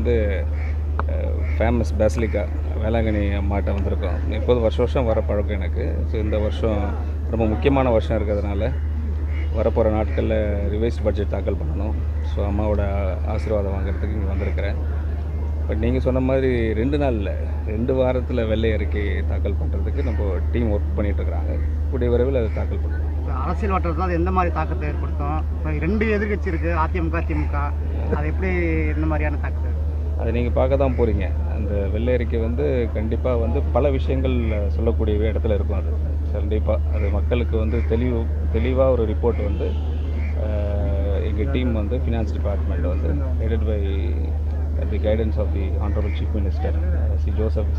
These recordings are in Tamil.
வந்து ஃபேமஸ் பேசிலிக்கா வேளாங்கண்ணி அம்மாட்ட வந்திருக்கோம். இப்போது வருஷம் வர பழக்கம் எனக்கு. ஸோ இந்த வருஷம் ரொம்ப முக்கியமான வருஷம் இருக்கிறதுனால வரப்போகிற நாட்களில் ரிவைஸ்ட் பட்ஜெட் தாக்கல் பண்ணணும். ஸோ அம்மாவோட ஆசீர்வாதம் வாங்குறதுக்கு இங்கே வந்திருக்கிறேன். பட் நீங்கள் சொன்ன மாதிரி 2 நாளில் 2 வாரத்தில் வெள்ளை அறிக்கை தாக்கல் பண்ணுறதுக்கு நம்ம டீம் ஒர்க் பண்ணிகிட்ருக்குறாங்க. கூடிய விரைவில் அதை தாக்கல் பண்ணுவோம். அரசியல் வட்டத்தில் அது எந்த மாதிரி தாக்கத்தை ஏற்படுத்தும்? இப்போ 2 எதிர்கட்சி இருக்குது, அதிமுக திமுக. அது எப்படி எந்த மாதிரியான தாக்கத்தை? அதை நீங்கள் பார்க்க தான் போகிறீங்க. அந்த வெள்ளை அறிக்கை வந்து கண்டிப்பாக வந்து பல விஷயங்கள் சொல்லக்கூடிய இடத்துல இருக்கும். அது கண்டிப்பாக அது மக்களுக்கு வந்து தெளிவாக ஒரு ரிப்போர்ட் வந்து எங்கள் டீம் வந்து ஃபினான்ஸ் டிபார்ட்மெண்ட் வந்து headed by the guidance of the honourable chief minister Shri Joseph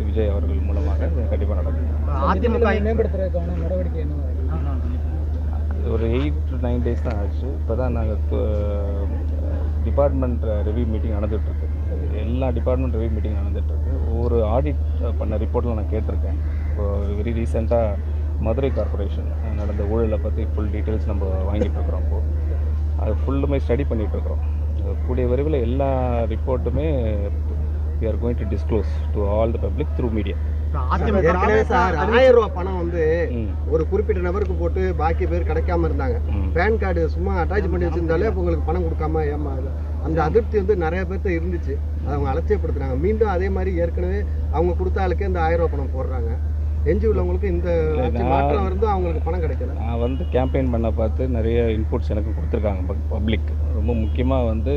Vijay அவர்கள் மூலமாக கண்டிப்பாக நடக்கும். அதிமுக மேம்படுத்துறதுக்கான நடவடிக்கை என்ன? ஒரு 8 to 9 டேஸ் தான் ஆச்சு. இப்போ தான் நாங்கள் டிபார்ட்மெண்ட் ரிவ்யூ மீட்டிங் நடந்துகிட்ருக்கு. எல்லா டிபார்ட்மெண்ட் ரிவ்யூ மீட்டிங் நடந்துகிட்ருக்கு. ஒவ்வொரு ஆடிட் பண்ண ரிப்போர்ட்டில் நான் கேட்டிருக்கேன். இப்போது வெரி ரீசெண்டாக மதுரை கார்பரேஷன் நடந்த ஊழலை பற்றி ஃபுல் டீட்டெயில்ஸ் நம்ம வாங்கிட்டுருக்குறோம். இப்போது அது ஃபுல்லுமே ஸ்டடி பண்ணிகிட்ருக்குறோம். கூடிய விரைவில் எல்லா ரிப்போர்ட்டுமே we are going to disclose to all the public through media. Sir 1000 ரூபா பணம் வந்து ஒரு குறிப்பிட்ட நபருக்கு போட்டு பாக்கி பேர் கிடைக்காம இருந்தாங்க. பேன் கார்டு சும்மா அட்டாச் பண்ணி வச்சிருந்தாலே உங்களுக்கு பணம் கொடுக்காம அந்த அதிருப்தி வந்து நிறைய பேர்த்த இருந்துச்சு. அவங்க அலட்சியப்படுத்துறாங்க. மீண்டும் அதே மாதிரி ஏற்கனவே அவங்க கொடுத்த ஆளுக்கே இந்த 1000 ரூபா பணம் போடுறாங்க. எஞ்சி உள்ளவங்களுக்கு இந்த மாற்றம் வந்து அவங்களுக்கு பணம் கிடைக்கல. நான் வந்து கேம்பெயின் பண்ண பார்த்து நிறைய இன்புட்ஸ் எனக்கு கொடுத்துருக்காங்க பப்ளிக். ரொம்ப முக்கியமாக வந்து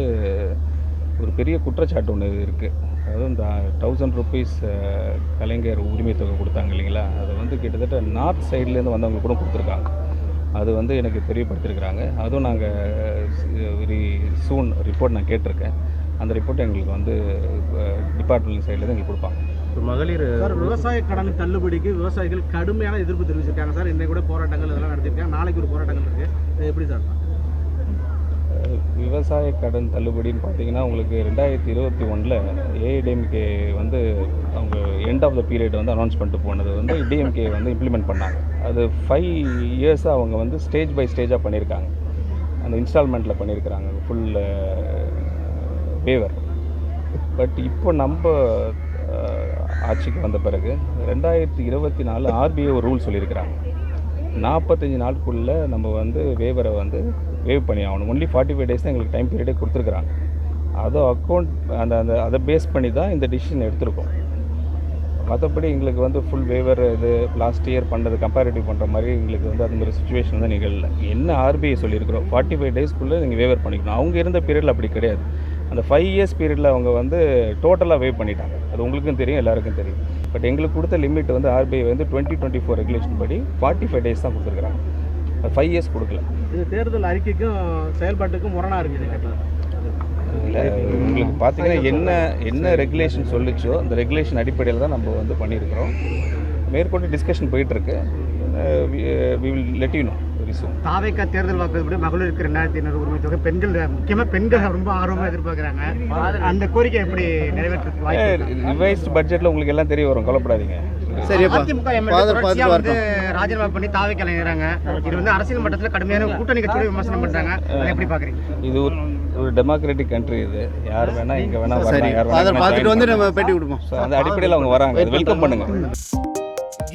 ஒரு பெரிய குற்றச்சாட்டு ஒன்று இருக்குது. அதாவது இந்த 1000 rupees கலைஞர் உரிமை தொகை கொடுத்தாங்க இல்லைங்களா, அதை வந்து கிட்டத்தட்ட நார்த் சைட்லேருந்து வந்தவங்க கூட கொடுத்துருக்காங்க. அது வந்து எனக்கு தெரியப்படுத்திருக்கிறாங்க. அதுவும் நாங்கள் வெரி சூன் ரிப்போர்ட் நான் கேட்டிருக்கேன். அந்த ரிப்போர்ட் எங்களுக்கு வந்து டிபார்ட்மெண்ட் சைட்லேருந்து எங்களுக்கு கொடுப்பாங்க. மகளிர் விவசாய கடன் தள்ளுபடிக்கு விவசாயிகள் கடுமையான எதிர்ப்பு தெரிவிச்சிருக்காங்க சார். இன்னைக்கு கூட போராட்டங்கள் இதெல்லாம் நடத்திருக்காங்க. நாளைக்கு ஒரு போராட்டங்கள் இருக்குது. எப்படி சார்? விவசாய கடன் தள்ளுபடின்னு பார்த்தீங்கன்னா உங்களுக்கு 2021 ஏஐடிஎம்கே வந்து அவங்க எண்ட் ஆஃப் த பீரியட் வந்து அனௌன்ஸ் பண்ணிட்டு போனது வந்து டிஎம்கே வந்து இம்ப்ளிமெண்ட் பண்ணாங்க. அது 5 இயர்ஸாக அவங்க வந்து ஸ்டேஜ் பை ஸ்டேஜாக பண்ணியிருக்காங்க. அந்த இன்ஸ்டால்மெண்ட்டில் பண்ணியிருக்கிறாங்க ஃபுல் வேவர். பட் இப்போ நம்ம ஆட்சிக்கு வந்த பிறகு 2024 ஆர்பிஐ ஒரு ரூல் சொல்லியிருக்கிறாங்க. 45 நாளுக்குள்ளே நம்ம வந்து வேவரை வந்து வேவ் பண்ணி ஆகணும். ஒன்லி 45 days தான் எங்களுக்கு டைம் பீரியடே கொடுத்துருக்குறாங்க. அதை அதை பேஸ் பண்ணி தான் இந்த டிசிஷன் எடுத்திருக்கோம். மற்றபடி எங்களுக்கு வந்து ஃபுல் வேவர் இது லாஸ்ட் இயர் பண்ணது கம்பேரிட்டிவ் பண்ணுற மாதிரி எங்களுக்கு வந்து அது மாதிரி சுச்சுவேஷன் தான் நிகழல. என்ன ஆர்பிஐ சொல்லியிருக்கிறோம் 45 daysக்குள்ளே நீங்கள் வேவர் பண்ணிக்கணும். அவங்க இருந்த பீரியடில் அப்படி கிடையாது. அந்த 5 years பீரியடில் அவங்க வந்து டோட்டலாக வேவ் பண்ணிட்டாங்க. அது உங்களுக்கும் தெரியும், எல்லாருக்கும் தெரியும். பட் எங்களுக்கு கொடுத்த லிமிட் வந்து ஆர்பிஐ வந்து 2024 ரெகுலேஷன் படி 45 days தான் கொடுத்துருக்குறாங்க. 5 years கொடுக்கல. இது தேர்தல் அறிக்கைக்கும் செயல்பாட்டுக்கும் முரணாக இருக்குது. இல்லை, உங்களுக்கு பார்த்தீங்கன்னா என்ன ரெகுலேஷன் சொல்லிச்சோ அந்த ரெகுலேஷன் அடிப்படையில் தான் நம்ம வந்து பண்ணியிருக்கிறோம். மேற்கொண்டு டிஸ்கஷன் போயிட்டுருக்கு. we will let you know very soon. தாவேக்கா தேர்தல் வாக்குறுதிப்படி மகளிருக்கு 2500 உரிமை தொகை பெண்கள் முக்கியமாக பெண்கள் ரொம்ப ஆர்வமாக எதிர்பார்க்குறாங்க. அந்த கோரிக்கை எப்படி நிறைவேற்றது? ரிவைஸ்ட் பட்ஜெட்டில் உங்களுக்கு எல்லாம் தெரிய வரும், கவலைப்படாதீங்க. அதிமுக எம்எல்ஏ வந்து ராஜினாமா பண்ணி தாவேக்கா இணைகிறாங்க. இது வந்து அரசியல் மட்டத்தில் கடுமையான கூட்டணி கட்சியோட விமர்சனம் பண்ணுறாங்க. அதை எப்படி பார்க்குறீங்க? இது ஒரு டெமோக்ராட்டிக் கண்ட்ரி. இது யார் வேணா இங்கே வேணா வரலாம். யார் வேணா பார்த்துட்டு வந்து நம்ம பேட்டி கொடுப்போம். ஸோ அந்த அடிப்படையில் அவங்க வராங்க. வெல்கம் பண்ணுங்க.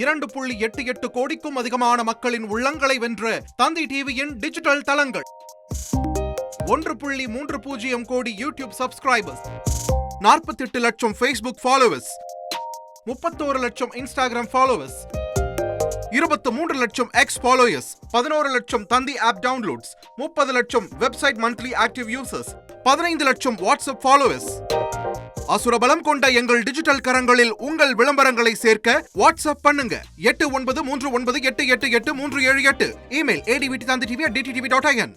2.88 கோடிக்கும் அதிகமான மக்களின் உள்ளங்களை வென்ற தந்தி டிவியின் டிஜிட்டல் தளங்கள். 1.30 கோடி யூடியூப் சப்ஸ்கிரைபர்ஸ், 48 லட்சம் Facebook ஃபாலோவர்ஸ், 31 லட்சம் Instagram ஃபாலோவர்ஸ், 23 லட்சம் X ஃபாலோயர்ஸ், 11 லட்சம் தந்தி ஆப் டவுன்லோட்ஸ், 30 லட்சம் வெப்சைட் மந்த்லி ஆக்டிவ் யூசர்ஸ், 15 லட்சம் வாட்ஸ்அப் ஃபாலோவர்ஸ். அசுரபலம் கொண்ட எங்கள் டிஜிட்டல் கரங்களில் உங்கள் விளம்பரங்களை சேர்க்க வாட்ஸ்அப் பண்ணுங்க. 8939888838. Email advtv@dttv.in.